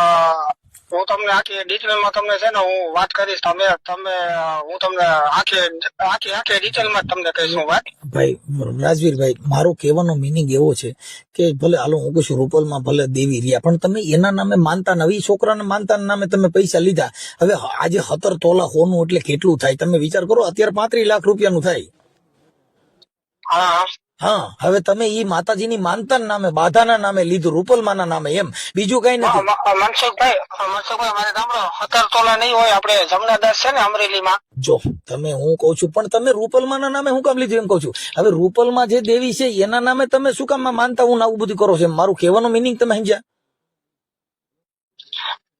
અ, હું તમને આખી ડિટેલમાં તમને છે ને હું વાત કરીશ. હું તમને આખી ડિટેલમાં તમને કહીશ હું વાત. ભાઈ રાજવીરભાઈ, મારો કહેવાનો મિનિંગ એવો છે કે ભલે હાલો હું કહું છું રૂપલમાં ભલે દેવી રહ્યા, પણ તમે એના નામે માનતા નવી છોકરાને માનતા નામે તમે પૈસા લીધા. હવે આજે 17 તોલા હોનું એટલે કેટલું થાય તમે વિચાર કરો. અત્યારે 35 લાખ રૂપિયાનું થાય. હા હા, હવે તમે ઈ માતાજીની માનતા નામે બાધાના નામે લીધું, રૂપલમાના નામે, એમ બીજું કઈ નથી. મનસુખભાઈ મારે સાંભળો, 17 તોલા નહીં હોય. આપણે જમનાદાસ છે ને અમરેલીમાં. જો તમે, હું કઉ છું પણ તમે રૂપલમાના નામે હું કામ લીધું એમ કઉ છું. હવે રૂપલમાં જે દેવી છે એના નામે તમે શું કામ માનતા હું આવું બધું કરો છો? મારું કહેવાનો મિનિંગ તમે સમજ્યા?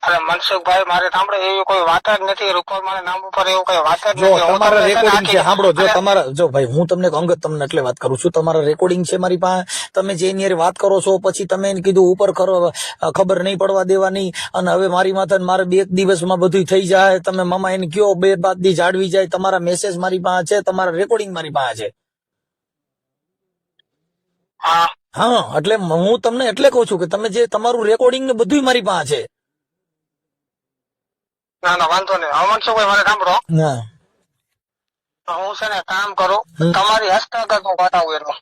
અરે મનસુખભાઈ મારે સાંભળો, એવી કોઈ વાત જ નથી. રૂપલમાના નામ ઉપર એવું કઈ વાત જ જો નથી. તમારા રેકોર્ડિંગ છે, સાંભળો. જો તમારા, જો ભાઈ હું તમને અંગત તમને એટલે વાત કરું છું, તમારા રેકોર્ડિંગ છે મારી પાસે. તમે જે એની વાત કરો છો, પછી તમે એને કીધું ઉપર ખબર નહીં પડવા દેવાની, અને હવે મારી માથે મારે 2 દિવસમાં બધું થઈ જાય. તમે મામા એને કયો 2 દી જાળવી જાય. તમારા મેસેજ મારી પાસે છે, તમારા રેકોર્ડિંગ મારી પાસે છે. હા, એટલે હું તમને એટલે કહું છું કે તમે જે તમારું રેકોર્ડિંગ ને બધું મારી પાસે છે. ના ના વાંધો નહીં. હવે મનસુખભાઈ મારે સાંભળો, હું છે ને કામ કરું, તમારી હસ્તગત હું બતાવું એનું.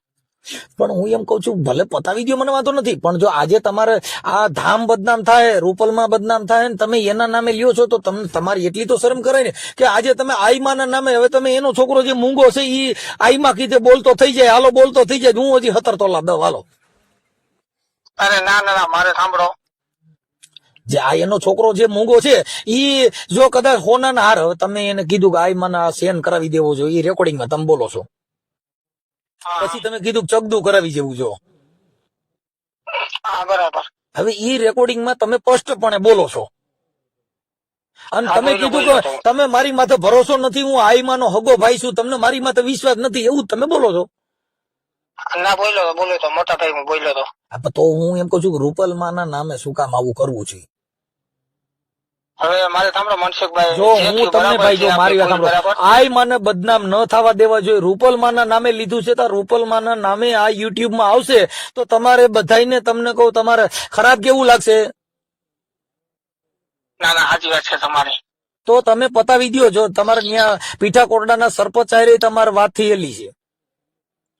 પણ હું એમ કઉ છું ભલે પતાવી દો, મને વાંધો નથી, પણ જો આજે તમારે આ ધામ બદનામ થાય, રૂપલમાં બદનામ થાય ને તમે એના નામે લ્યો છો, તો તમને તમારી એટલી તો શરમ કરાય ને કે આજે તમે આઈમાના નામે, હવે તમે એનો છોકરો જે મૂંગો છે ઈ આઈમાં કીધે બોલતો થઈ જાય, હાલો બોલતો થઈ જાય, હું હજી 17 તોલા દઉં, હાલો. અરે ના ના મારે સાંભળો, જે આ એનો છોકરો જે મૂંગો છે ઈ જો કદાચ હોનાના હાર, હવે તમે એને કીધું કે આઈમાના સેન કરાવી દેવો જોઈએ, ઈ રેકોર્ડિંગમાં તમે બોલો છો. પછી તમે કીધું ચગદું કરાવી જેવું જો. બરાબર. હવે ઈ રેકોર્ડિંગમાં તમે સ્પષ્ટપણે બોલો છો, અને તમે કીધું કે તમે મારી માથે ભરોસો નથી, હું આઈમાનો હગો ભાઈ છું, તમને મારી માથે વિશ્વાસ નથી, એવું તમે બોલો છો. ના બોલ્યો તો મોટા ભાઈ હું બોલ્યો તો. તો હું એમ કહું છું કે રૂપલમાના નામે શું કામ આવું કરવું છે? હવે મારે સાંભળો મનસુખભાઈ, જો હું તમને ભાઈ, જો મારી વાત સાંભળો, આઈમાને બદનામ ન થવા દેવા જોઈએ. રૂપલમાના નામે લીધું છે, તો રૂપલમાના નામે આ યુટ્યુબમાં આવશે તો તમારે બધાઈને, તમને કહું, તમારે ખરાબ કેવું લાગશે? ના ના સાચી વાત છે તમારી. તો તમે પતાવી દો. જો તમારે ત્યાં પીઠા કોરડાના સરપંચ આરે તમારે વાત થયેલી છે.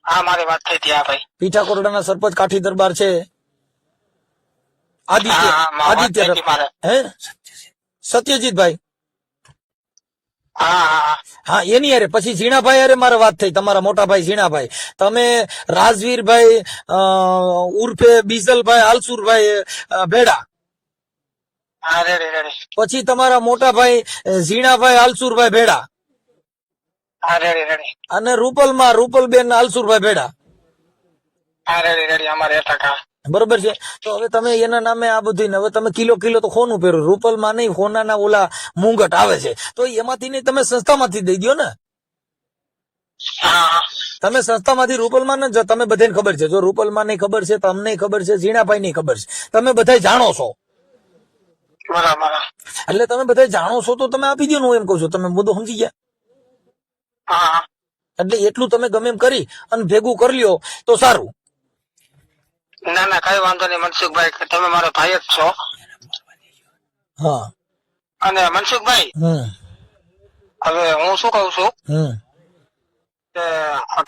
હા, મારી વાત થઈ હતી. હા ભાઈ, પીઠા કોરડાના સરપંચ કાઠી દરબાર છે, આદિત્ય હે સત્યજીતભાઈ. હા, એની યારે પછી ઝીણાભાઈ અરે મારે વાત થઈ, તમારા મોટા ભાઈ ઝીણાભાઈ. તમે રાજવીરભાઈ ઉર્ફે બીસલભાઈ આલસુરભાઈ ભેડા, પછી તમારા મોટા ભાઈ ઝીણાભાઈ આલસુરભાઈ ભેડા, અને રૂપલબેન આલસુરભાઈ ભેડા. બરોબર છે. તો હવે તમે એના નામે આ બધું, હવે તમે કિલો તો ખોનું પહેરો, રૂપલમાં નહીં, હોનાના ઓલા મુંગટ આવે છે, તો એમાંથી નહીં, તમે સંસ્થામાંથી દઈ દો ને. તમે સંસ્થામાંથી રૂપલમાં ને, તમે બધાને ખબર છે, જો રૂપલમાં નહીં ખબર છે, તમને ખબર છે, ઝીણાભાઈ નહીં ખબર છે, તમે બધા જાણો છો. એટલે તમે બધા જાણો છો તો તમે આપી દો ને, હું એમ કઉ છું. તમે મુદ્દો સમજી ગયા? એટલે એટલું તમે ગમે એમ કરી અને ભેગું કરી લ્યો તો સારું. ના ના કઈ વાંધો નહીં મનસુખભાઈ, તમે મારો ભાઈ જ છો. હા, અને મનસુખભાઈ, હવે હું શું કઉ છું કે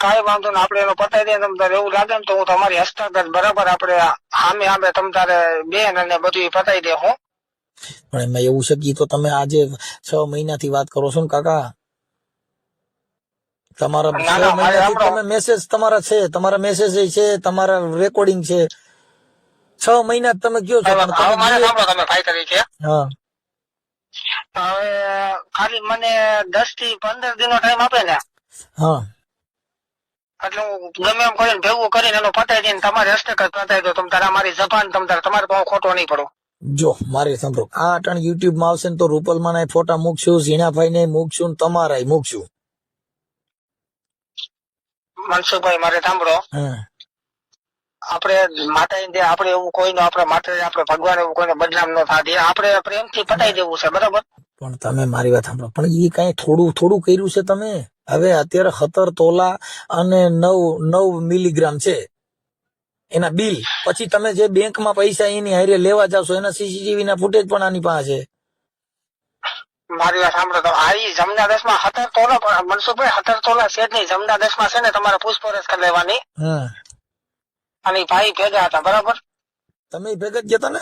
કઈ વાંધો ને, આપડે એનો પતાવી દઈએ. તમ તારે એવું લાગે ને તો હું તમારી હસ્તગત બરાબર આપડે સામે તમ તારે બેન અને બધું પતાવી દે હું. પણ એમાં એવું છે કે તો તમે આજે 6 મહિનાથી વાત કરો છો ને કાકા. તમારા 6 મહિનાથી તમે મેસેજ તમારા છે, તમારા મેસેજ છે, તમારા રેકોર્ડિંગ છે. 6 મહિના તમે કયો છો. મારે સાંભળો, તમે ભાઈ તરીકે, હા, હવે ખાલી મને 10 થી 15 દિનનો ટાઈમ આપે ને, હા, એટલે હું ગમે એમ કરીને ભેગું કરીને એનો પતાવી દઈને તમારી હસ્તગત પતાવી દો. તમ તારે મારી જબાન તમારે તો હું ખોટો નહીં પડું. જો મારે સાંભળો, આ અટાણ યુટ્યુબ માં આવશે ને તો રૂપલમાં ના ફોટા મૂકશું, ઝીણાભાઈ ને મૂકશું, તમારા મૂકશું. મનસુખભાઈ મારે સાંભળો, આપણે માતાજી આપણે એવું કોઈ આપણે માતાજી આપણે ભગવાન એવું કોઈને બદનામ ન થાય, આપણે પ્રેમથી પતાવી દેવું છે, બરાબર? પણ તમે મારી વાત સાંભળો, પણ એ કઈ થોડું કર્યું છે તમે? હવે અત્યારે 17 તોલા અને 9 મિલીગ્રામ છે, એના બિલ, પછી તમે જે બેંકમાં પૈસા એની હારે લેવા જાશો એના સીસીટીવી ના ફૂટેજ પણ આની પાસે છે. મારી વાત સાંભળો તો આ ઈ જમના દેશમાં 17 તોલા પણ મનસુખભાઈ 17 તોલા છે જ નહીં. જમના દેશમાં છે ને તમારે પૂછપરછ કરી લેવાની. હા, અને ઈ ભાઈ ભેગા હતા બરાબર. તમે ભેગા જ ગયા હતા ને?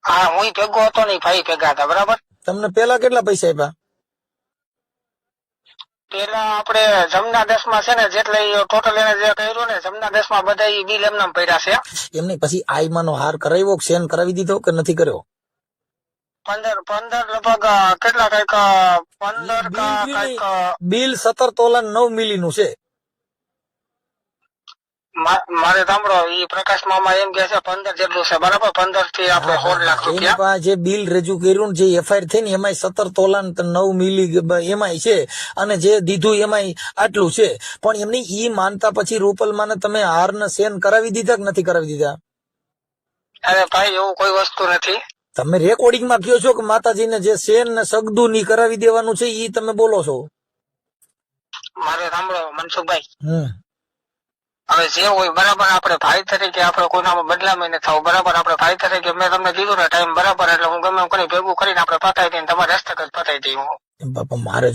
હા હું ભેગો હતો ને ઈ ભાઈ ભેગા હતા બરાબર. તમને પેલા કેટલા પૈસા આપ્યા? પેલા આપણે જમના દેશમાં છે ને જેટલે ટોટલ એને જે કર્યું ને જમના દેશમાં બધા ઈ બિલ એમનામ પડ્યા છે. એમને પછી આઈમાનો હાર કરાવ્યો, સેન કરાવી દીધો કે નથી કર્યો? 15 લગભગ કેટલા કઈક 15 કા કઈક બિલ 17 તોલા 9 મિલીનું છે. મારે સાંભળો ઈ પ્રકાશ મામા એમ કે છે 15 જેટલું છે બરાબર. 15 થી આપણે 16 લાખ એની રૂપિયા. પાસે જે બિલ રજૂ કર્યું ને જે એફઆઈઆર થઈ ને એમાં 17 તોલા 9 મિલી એમાં છે, અને જે દીધું એમાં આટલું છે. પણ એમની ઈ માનતા પછી રૂપલમાને તમે હાર ને સેન કરાવી દીધા કે નથી કરાવી દીધા? અરે ભાઈ એવું કોઈ વસ્તુ નથી. તમે રેકોર્ડિંગમાં કહો છો કે માતાજીને જે સેન ને સગદું ની કરાવી દેવાનું છે, ઈ તમે બોલો છો. મારે સાંભળો મનસુખભાઈ, હવે જે હોય બરાબર આપણે ભાઈ તરીકે આપણે કોઈનામાં બદલામાં નથી થવું બરાબર. આપણે ભાઈ તરીકે મેં તમને કીધું ને ટાઈમ બરાબર, એટલે હું ગમે એમ કરી ભેગું કરીને આપણે પતાવી દઈને તમારે હસ્તગત પતાવી દઈ હું. બાપા મારે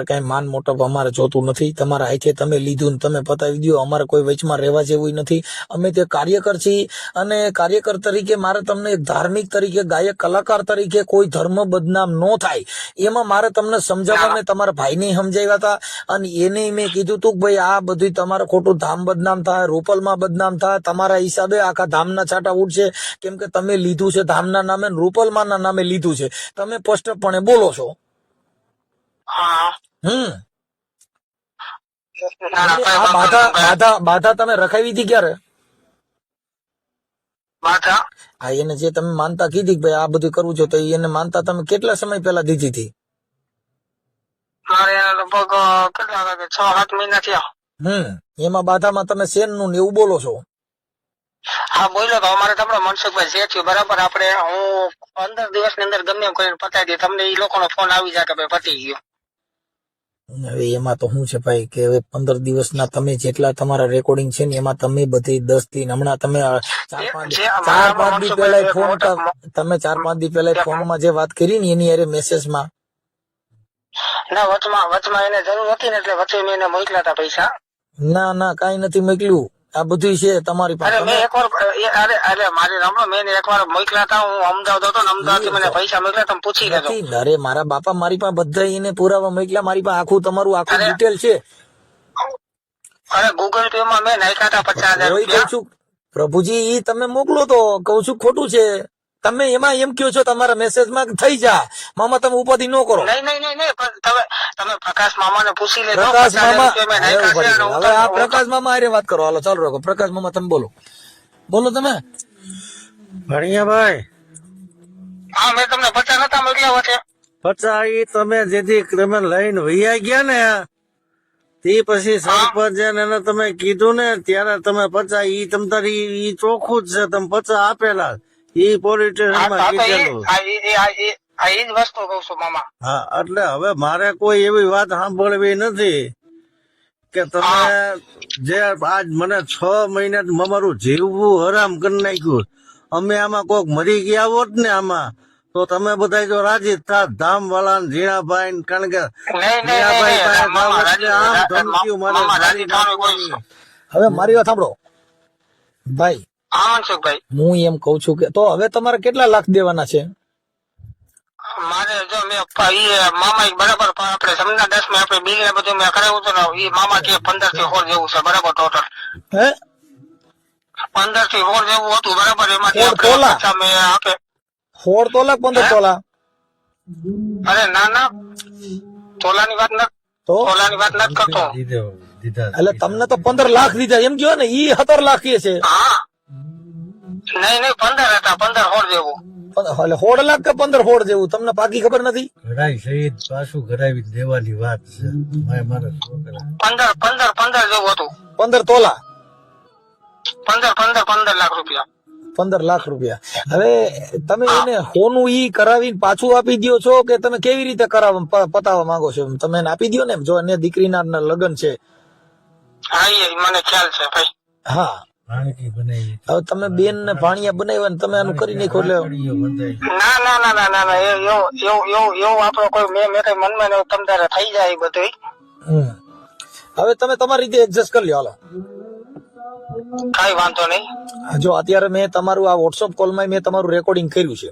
કઈ માન મોટપ અમારે જોતું નથી. તમારા હાથે તમે લીધું ને તમે પતાવી દો. અમારે કોઈ વચમાં રહેવા જેવું નથી. અમે તે કાર્યકર છીએ, અને કાર્યકર તરીકે મારે તમને એક ધાર્મિક તરીકે, ગાયક કલાકાર તરીકે કોઈ ધર્મ બદનામ ન થાય એમાં મારે તમને સમજાવવા. મેં તમારા ભાઈને સમજાવ્યા હતા, અને એને મેં કીધું તું કે ભાઈ આ બધું તમારે ખોટું ધામ બદનામ થાય, રૂપલમાં બદનામ થાય, તમારા હિસાબે આખા ધામના છાંટા ઉડશે, કેમ કે તમે લીધું છે ધામના નામે, રૂપલમાં ના નામે લીધું છે. તમે સ્પષ્ટપણે બોલો છો. બાધા તમે રખાવી હતી ક્યારે? હા, એને જે તમે માનતા કીધી કે ભાઈ આ બધું કરવું છે, તો એને માનતા તમે કેટલા સમય પહેલા દીધી હતી? મારે લગભગ કેટલા 6-7 મહિના થયા. એમાં બાધામાં તમે સેન નું ને એવું બોલો છો. હા બોલ્યો તો અમારે તમને મનસુખભાઈ જે થયું બરાબર. આપણે હું 15 દિવસની અંદર ગમે એમ કરીને પતાવી દઈ. તમને એ લોકોનો ફોન આવી જાય કે ભાઈ પતી ગયો. હવે એમાં તો શું છે ભાઈ કે હવે 15 દિવસના તમે જેટલા તમારા રેકોર્ડિંગ છે ને એમાં તમે બધી 10 થી હમણાં તમે 4-5 દી પહેલા ફોન, તમે 4-5 દી પહેલા ફોનમાં જે વાત કરી ને એની અરે મેસેજમાં ના વચમાં એને જરૂર હતી ને એટલે વચ્ચે મેં એને મોકલ્યા હતા પૈસા. ના કઈ નથી મોકલ્યું. આ બધું છે તમારી પાસે. મેં એકવાર મારી રામનો મેં એકવાર મોકલ્યા હતા. હું અમદાવાદ હતો ને અમદાવાદ થી મને પૈસા મોકલ્યા, તમે પૂછી લેજો. અરે મારા બાપા, મારી પાસે બધા એને પુરાવા મોકલ્યા. મારી પાસે આખું તમારું આખું ડિટેલ છે. અરે ગૂગલ પે માં મેં નાખ્યા હતા 50,000 રૂપિયા. પ્રભુજી ઈ તમે મોકલો તો કઉ છું ખોટું છે. તમે એમાં એમ કયો છો તમારા મેસેજમાં થઈ જા મામા, તમે ઉપાધિ ન કરો. નહીં તમે પ્રકાશ મામા ને પૂછી લેજો. પ્રકાશ મામા, હવે આ પ્રકાશ મામા અરે વાત કરો. હાલો ચાલો રાખો. પ્રકાશ મામા તમે બોલો તમે. ભણિયાભાઈ, હા મેં તમને 50 નતા મોકલ્યા વચ્ચે. 50 ઈ તમે જેથી તમે લઈને વૈયા ગયા ને તે પછી સરપંચ એને તમે કીધું ને ત્યારે તમે 50 ઈ તમ તારી ઈ ચોખ્ખું જ છે. તમે 50 આપેલા ઈ પોલીસ સ્ટેશનમાં કીધેલું. એ જ વસ્તુ કઉ છું મામા. હા, એટલે હવે મારે કોઈ એવી વાત સાંભળવી નથી કે તમે જે આજ મને 6 મહિના અમારું જીવવું હરામ કરી નાખ્યું. અમે આમાં કોક મરી ગયા હોત ને આમાં તો તમે બધા જો રાજી થાત, ધામ વાળા ઝીણાભાઈ, કારણ કે હવે મારી વાત સાંભળો ભાઈ. હા મનસુખભાઈ, હું એમ કઉ છું કે તો હવે તમારે કેટલા લાખ દેવાના છે? મારે જો મેં મામા બરાબર આપણે સમના 10 માં આપણે બિલ ને બધું મેં કરાવ્યું હતું ને એ મામા કે 15 થી 16 જેવું છે બરાબર. ટોટલ 15 થી 16 જેવું હતું બરાબર. એમાંથી 16 મેં આપે 16 તોલા 15 તોલા? અરે ના તોલાની વાત નથી, તોલાની વાત નથી કરતો. એટલે તમને તો 15 લાખ દીધા એમ કયો ને? ઈ 17 લાખ કે છે. હા નહીં 15 હતા, 15 16 જેવું. એટલે 16 લાખ કે 15 16 જેવું તમને પાકી ખબર નથી? ઘડાઈ સહિત પાછું ઘડાવી દેવાની વાત છે. 15 જેવું હતું. 15 તોલા 15 લાખ રૂપિયા. 15 લાખ રૂપિયા. હવે તમે એને હોનું ઈ કરાવીને પાછું આપી દો છો કે તમે કેવી રીતે પતાવવા માંગો છો? તમે એને આપી દો ને, જો એને દીકરીના લગ્ન છે. હા એ મને ખ્યાલ છે ભાઈ. હા, ભાણકી બનાવી હવે તમે બેન ને ભાણિયા બનાવ્યા ને તમે આનું કરી નાખો એટલે કડીઓ બંધાઈ ના ના ના ના ના ના એવું આપડે કોઈ મેં કઈ મનમાં ને તમ તારે થઈ જાય બધું. હવે તમે તમારી રીતે એડજસ્ટ કરી લો. હાલો કઈ વાંધો નહીં. જો અત્યારે મેં તમારું આ વોટ્સઅપ કોલમાં મેં તમારું રેકોર્ડિંગ કર્યું છે.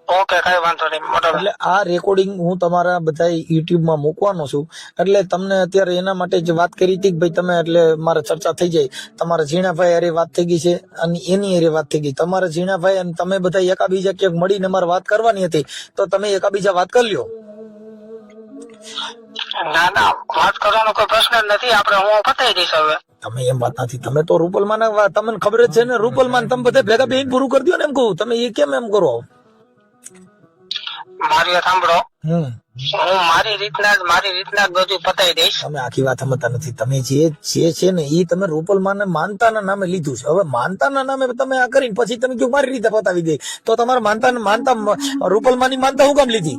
ઓકે કઈ વાંધો નહીં મોટો. એટલે આ રેકોર્ડિંગ હું તમારા બધા યુટ્યુબમાં મૂકવાનો છું. એટલે તમને અત્યારે એના માટે જ વાત કરી હતી કે ભાઈ તમે એટલે મારે ચર્ચા થઈ જાય. તમારા ઝીણાભાઈ અરે વાત થઈ ગઈ છે અને એની અરે વાત થઈ ગઈ. તમારા ઝીણાભાઈ અને તમે બધા એકાબીજા ક્યાંક મળીને મારે વાત કરવાની હતી તો તમે એકાબીજા વાત કરી લ્યો. ના ના વાત કરવાનો કોઈ પ્રશ્ન જ નથી. આપણે હું પતાવી દઈશ હવે. તમે એમ વાત નથી. તમે તો રૂપલમાન તમને ખબર જ છે ને રૂપલમાન તમે બધા ભેગા બેન પૂરું કરી દો ને એમ કહું. તમે એ કેમ એમ કરો? મારી વાત સાંભળો. હું મારી રીતના જ બધું પતાવી દઈશ. તમે આખી વાત સમજતા નથી. તમે જે છે ને એ તમે રૂપલમાન માનતાના નામે લીધું છે. હવે માનતાના નામે તમે આ કરીને પછી તમે કયું મારી રીતે પતાવી દે તો તમારે માનતા રૂપલમાની માનતા હું કામ લીધી?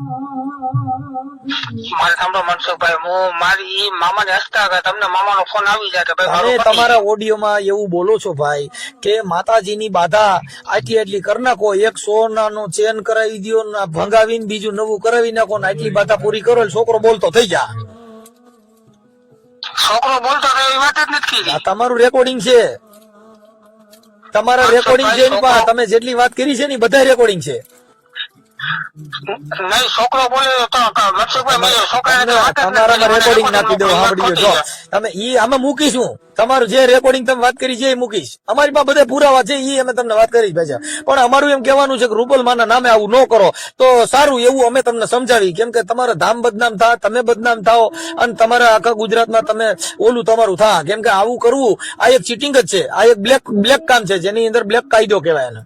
મારે સાંભળો મનસુખભાઈ, હું મારી ઈ મામાને હસતા હતા, તમને મામાનો ફોન આવી જાય કે ભાઈ મારો તમે પતિ તમારા ઓડિયોમાં એવું બોલો છો ભાઈ કે માતાજીની બાધા આટલી કરી નાખો, એક સોનાનો ચેન કરાવી દો ને ભંગાવીને બીજું નવું કરાવી નાખો ને આટલી બાધા પૂરી કરો એટલે છોકરો બોલતો થઈ જા. છોકરો બોલતો હતો એવી વાત જ નથી કીધી. આ તમારું રેકોર્ડિંગ છે. તમારા રેકોર્ડિંગ છે એની પાસે તમે જેટલી વાત કરી છે ને બધા રેકોર્ડિંગ છે. નહીં છોકરો બોલે તો મનસુખભાઈ મેં છોકરાને વાત જ નથી તમારામાં કરી. રેકોર્ડિંગ નાખી દો. સાંભળી લો. તમે ઈ આમાં મૂકીશું. તમારું જે રેકોર્ડિંગ તમે વાત કરી છે એ મૂકીશ. અમારી પાસે બધા પુરાવા છે એ અમે તમને વાત કરી ભેજા. પણ અમારું એમ કહેવાનું છે કે રૂપલમાના નામે આવું ન કરો તો સારું એવું અમે તમને સમજાવી. કેમ કે તમારા ધામ બદનામ થાય, તમે બદનામ થાઓ અને તમારા આખા ગુજરાતમાં તમે ઓલું તમારું થા. કેમ કે આવું કરવું આ એક ચીટિંગ જ છે. આ એક બ્લેક કામ છે જેની અંદર બ્લેક કાયદો કહેવાય એને.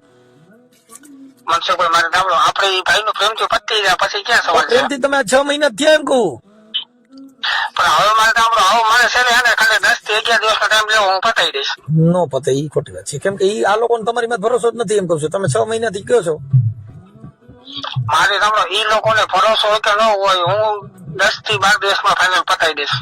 મનસુખભાઈ મારે સાંભળો, આપણે ઈ ભાઈનું પ્રેમથી પતી જાય પછી ક્યાં સવાલ છે? પ્રેમથી તમે 6 મહિના થયા એમ કહું. પણ હવે મારે સાંભળો, હવે મારે છે ને એને ખાલી 10 થી 11 દિવસનો ટાઈમ લેવો, હું પતાવી દઈશ. નો પતે ઈ ખોટી વાત છે. કેમ કે ઈ આ લોકોને તમારી માં ભરોસો જ નથી એમ કહું છું. તમે 6 મહિનાથી કયો છો. મારે સાંભળો, ઈ લોકોને ભરોસો હોય કે ન હોય, હું 10 થી 12 દિવસમાં ફાઇનલ પતાવી દઈશ.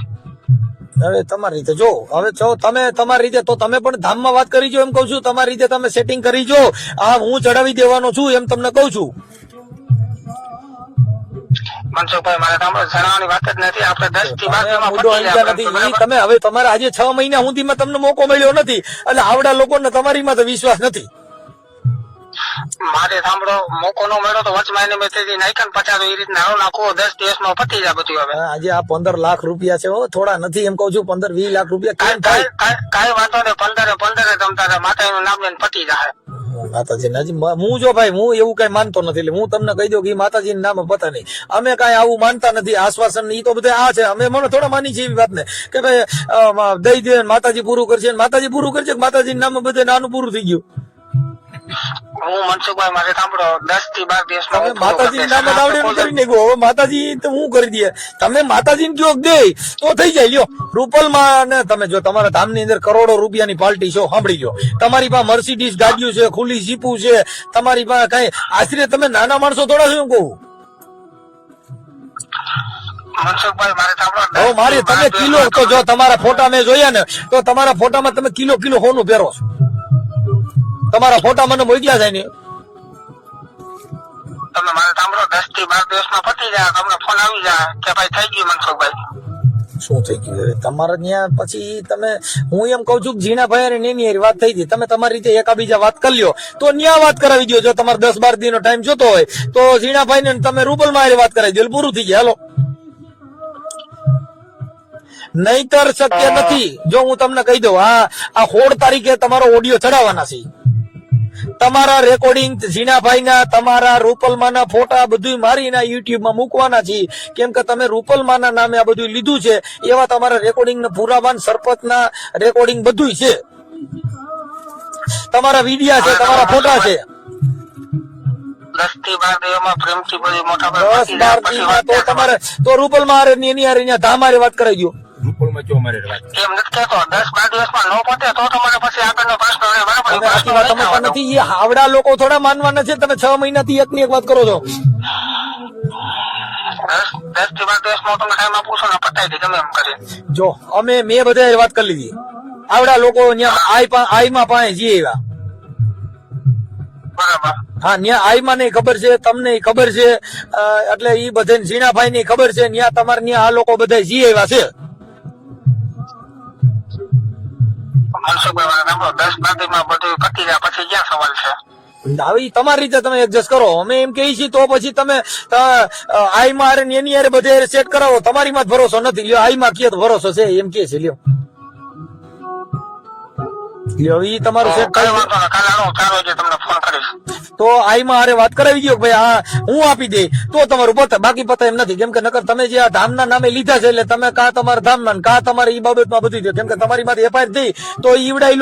હવે તમારી રીતે જો, હવે જો તમે તમારી રીતે તો તમે પણ ધામમાં વાત કરી જો એમ કહું છું. તમારી રીતે તમે સેટિંગ કરી જો. આ હું ચડાવી દેવાનો છું એમ તમને કહું છું. મનસુખભાઈ મારે સાંભળો, જણાવવાની વાત જ નથી. આપણે 10 થી 12 દિવસમાં મુદ્દો પતી અહીંયા જાય. નથી. ઈ તમે હવે તમારા આજે 6 મહિના સુધીમાં તમને મોકો મળ્યો નથી એટલે આવડા લોકોને તમારીમાં તો વિશ્વાસ નથી. મારે સાંભળો, મોકો નો મળ્યો તો વચમાં એને મેં તેથી નાખ્યા 50 એ રીતના હાલો નાખો, 10 દિવસમાં પતી જાય બધું. હવે આજે આ 15 લાખ રૂપિયા છે હો, થોડા નથી એમ કહું છું. 15-20 લાખ રૂપિયા કેમ થાય? કાંઈ વાંધો નહીં. 15 તમ તારા માતાનું નામ લઈને પતી જાય. માતાજી હું જો ભાઈ હું એવું કઈ માનતો નથી એટલે હું તમને કહી દઉં કે માતાજી નામ પતા નહીં. અમે કઈ આવું માનતા નથી. આશ્વાસન ઈ તો બધા આ છે. અમે મને થોડા માની છે એવી વાત ને કે ભાઈ દઈ દે માતાજી પૂરું કરશે. માતાજી પૂરું કરશે કે માતાજી નામ બધે નાનું પૂરું થઈ ગયું. હું મનસુખભાઈ મારે સાંભળો, 10 થી 12 દિવસમાં તમે માતાજી નામ આવડે કરી નાખ્યું. હવે માતાજી તો હું કરી દે. તમે માતાજી કયો દે તો થઈ જાય. લ્યો રૂપલમાં ને તમે જો તમારા ધામની અંદર કરોડો રૂપિયાની પાર્ટી છો. સાંભળી લો, તમારી પાસે મર્સિડીઝ ગાડીઓ છે, ખુલ્લી જીપું છે. તમારી પાસે કઈ આશરે તમે નાના માણસો થોડા છો એમ કહું. મનસુખભાઈ મારે સાંભળો, હવે મારી તમે કિલો તો જો તમારા ફોટા મેં જોયા ને તો તમારા ફોટામાં તમે કિલો હોનું પહેરો છો. તમારા ફોટા મને મોકલ્યા જાય ને તમે મારે સાંભળો, 10 થી 12 દિવસમાં પતી જાય. તમને ફોન આવી જાય કે ભાઈ થઈ ગયું. મનસુખભાઈ શું થઈ ગયું તમારે ત્યાં? પછી તમે હું એમ કઉ છું કે ઝીણાભાઈ અને નેની વાત થઈ હતી. તમે તમારી રીતે એકાબીજા વાત કરી લ્યો તો ન્યા વાત કરાવી દો. જો તમારે 10-12 દિનનો ટાઈમ જોતો હોય તો ઝીણાભાઈ ને તમે રૂપલમાં વાત કરાવી દો, પૂરું થઈ જાય. હાલો, નહીતર શક્ય નથી. જો હું તમને કહી દઉં, આ 16 તારીખે તમારો ઓડિયો ચડાવવાના છે. તમારા રેકોર્ડિંગ ઝીણાભાઈ ના, તમારા રૂપલમાના ફોટા બધું મારીને યુટ્યુબમાં મૂકવાના છે. કેમ કે તમે રૂપલમાના નામે આ બધું લીધું છે. એવા તમારા રેકોર્ડિંગ ના પુરાવાન સરપંચના રેકોર્ડિંગ બધું છે. તમારા વિડિયા છે, તમારા ફોટા છે. 10 થી 12 દિવસમાં પ્રેમથી બધી મોટા 10-12 દિવસમાં તો તમારે તો રૂપલમાં એની હારે ધામારે વાત કરાવી દો. રૂપલમાં જો મારે વાત એમ નથી કહેતો. 10-12 દિવસમાં ન પતે તો તમારે પછી આગળનો પ્રશ્ન રહે. બરાબર? તમે આખી વાત સમજતા નથી. એ હાવડા લોકો થોડા માનવાના છે. તમે 6 મહિનાથી એકની એક વાત કરો છો. 10 થી 12 દિવસમાં તમને ટાઈમ આપું છું ને પતાવી દે ગમે એમ કરી. જો મેં બધા વાત કરી લીધી. આવડા લોકો આઈમાં પાસે જઈ આવ્યા. બરાબર. હા, ન્યા આઈમાં નહીં ખબર છે, તમને ખબર છે, એટલે ઈ બધે ઝીણાભાઈ ની ખબર છે. ન્યા તમારે ન્યા આ લોકો બધા જઈ આવ્યા છે. મનસુખભાઈ સાંભળો, 10 માં બધું પતી જાય પછી ક્યાં સવાલ છે? હવે ઈ તમારી રીતે તમે એડજસ્ટ કરો. અમે એમ કહીએ છીએ તો પછી તમે આઈમાં હારે ને એની હારે બધે સેટ કરાવો. તમારી માં જ ભરોસો નથી. લ્યો, આઈમાં કે ભરોસો છે એમ કે છે. લ્યો ઈ તમારું સેટ કઈ થાય વાંધો નહીં, કાલે આવો 4 વાગે તમને ફોન કરીશ. તો આઈમાં હારે વાત કરાવી દો કે ભાઈ હા હું આપી દે તો તમારું પતે, બાકી પતે એમ નથી. કેમ કે નકર તમે જે આ ધામના નામે લીધા છે એટલે તમે કા તમારા ધામના કા તમારે ઈ બાબતમાં બધું દો. કેમ કે તમારી માંથી એફઆઈઆર થઈ તો ઈવડાઈ